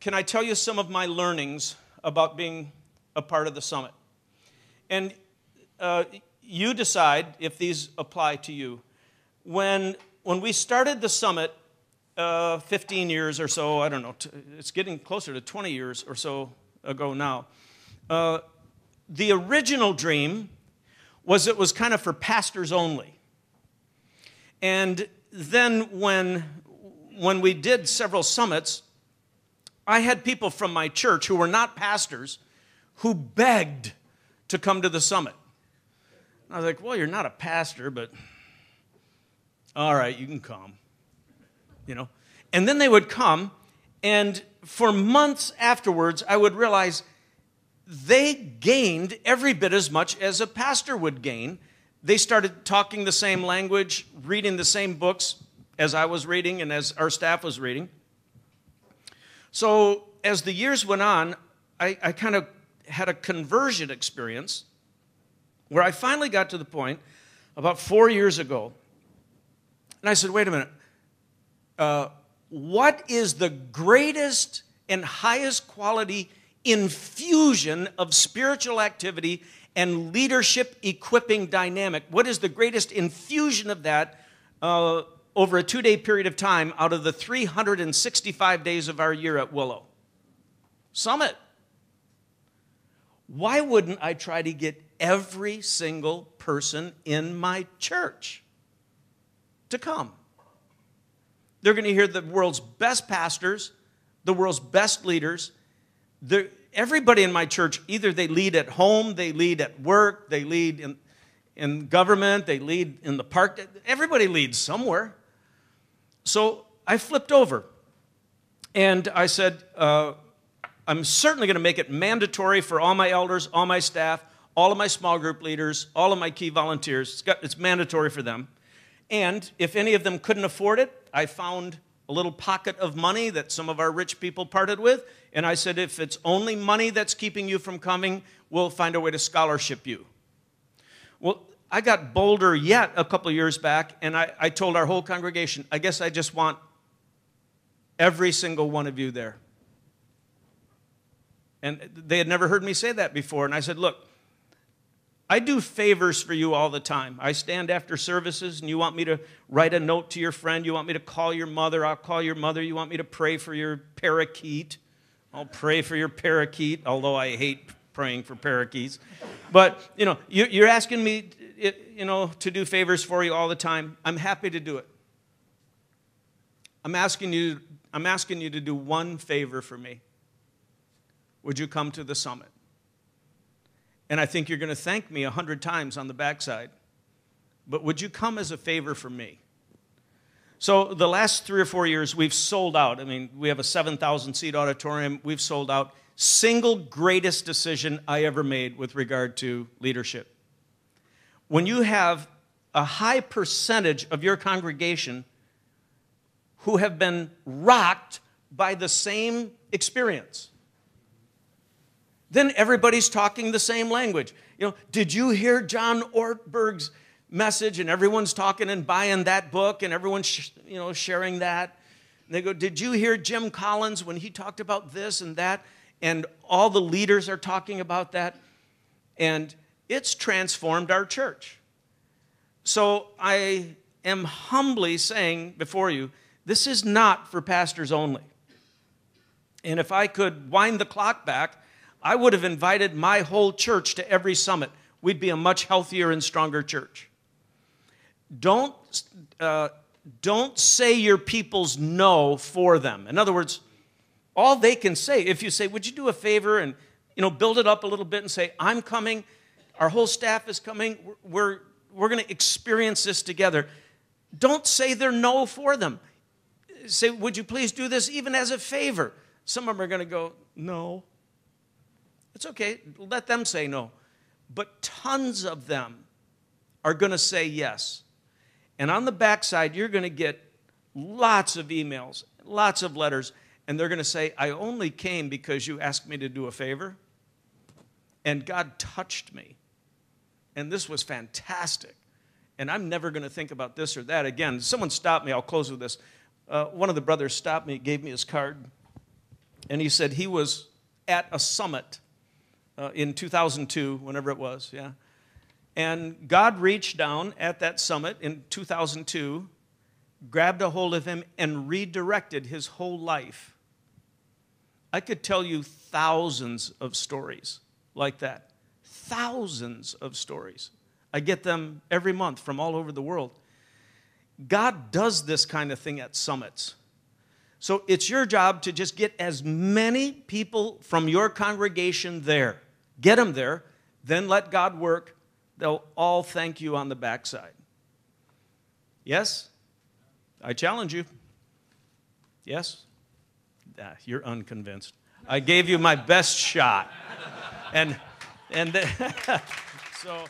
can I tell you some of my learnings about being a part of the summit? And you decide if these apply to you. When we started the summit 15 years or so, I don't know, it's getting closer to 20 years or so ago now, the original dream was it was kind of for pastors only. And then when we did several summits, I had people from my church who were not pastors who begged to come to the summit. I was like, well, you're not a pastor, but all right, you can come, you know. And then they would come, and for months afterwards, I would realize they gained every bit as much as a pastor would gain. They started talking the same language, reading the same books as I was reading and as our staff was reading. So as the years went on, I kind of had a conversion experience where I finally got to the point about 4 years ago, and I said, wait a minute, what is the greatest and highest quality infusion of spiritual activity and leadership equipping dynamic? What is the greatest infusion of that over a 2-day period of time out of the 365 days of our year at Willow? Summit. Why wouldn't I try to get every single person in my church to come? They're going to hear the world's best pastors, the world's best leaders. Everybody in my church, either they lead at home, they lead at work, they lead in government, they lead in the park. Everybody leads somewhere. So I flipped over and I said, I'm certainly going to make it mandatory for all my elders, all my staff, all of my small group leaders, all of my key volunteers. It's mandatory for them. And if any of them couldn't afford it, I found a little pocket of money that some of our rich people parted with, and I said, if it's only money that's keeping you from coming, we'll find a way to scholarship you. Well, I got bolder yet a couple of years back, and I told our whole congregation, I guess I just want every single one of you there. And they had never heard me say that before, and I said, look, I do favors for you all the time. I stand after services, and you want me to write a note to your friend. You want me to call your mother. I'll call your mother. You want me to pray for your parakeet. I'll pray for your parakeet, although I hate praying for parakeets. But, you know, you're asking me, you know, to do favors for you all the time. I'm happy to do it. I'm asking you to do one favor for me. Would you come to the summit? And I think you're going to thank me 100 times on the backside. But would you come as a favor for me? So the last 3 or 4 years, we've sold out. I mean, we have a 7,000-seat auditorium. We've sold out. Single greatest decision I ever made with regard to leadership. When you have a high percentage of your congregation who have been rocked by the same experience, then everybody's talking the same language. You know, did you hear John Ortberg's message? And everyone's talking and buying that book, and everyone's sharing that. And they go, did you hear Jim Collins when he talked about this and that? And all the leaders are talking about that. And it's transformed our church. So I am humbly saying before you, this is not for pastors only. And if I could wind the clock back, I would have invited my whole church to every summit. We'd be a much healthier and stronger church. Don't say your people's no for them. In other words, all they can say, if you say, would you do a favor and build it up a little bit and say, I'm coming, our whole staff is coming, we're going to experience this together. Don't say their no for them. Say, would you please do this even as a favor? Some of them are going to go, no. It's okay. Let them say no. But tons of them are going to say yes. And on the backside, you're going to get lots of emails, lots of letters, and they're going to say, I only came because you asked me to do a favor, and God touched me. And this was fantastic. And I'm never going to think about this or that again. Someone stopped me. I'll close with this. One of the brothers stopped me, gave me his card. And he said he was at a summit in 2002, whenever it was, yeah. And God reached down at that summit in 2002, grabbed a hold of him, and redirected his whole life. I could tell you thousands of stories like that. Thousands of stories. I get them every month from all over the world. God does this kind of thing at summits. So it's your job to just get as many people from your congregation there. Get them there, then let God work. They'll all thank you on the backside. Yes? I challenge you. Yes? You're unconvinced. I gave you my best shot. And so...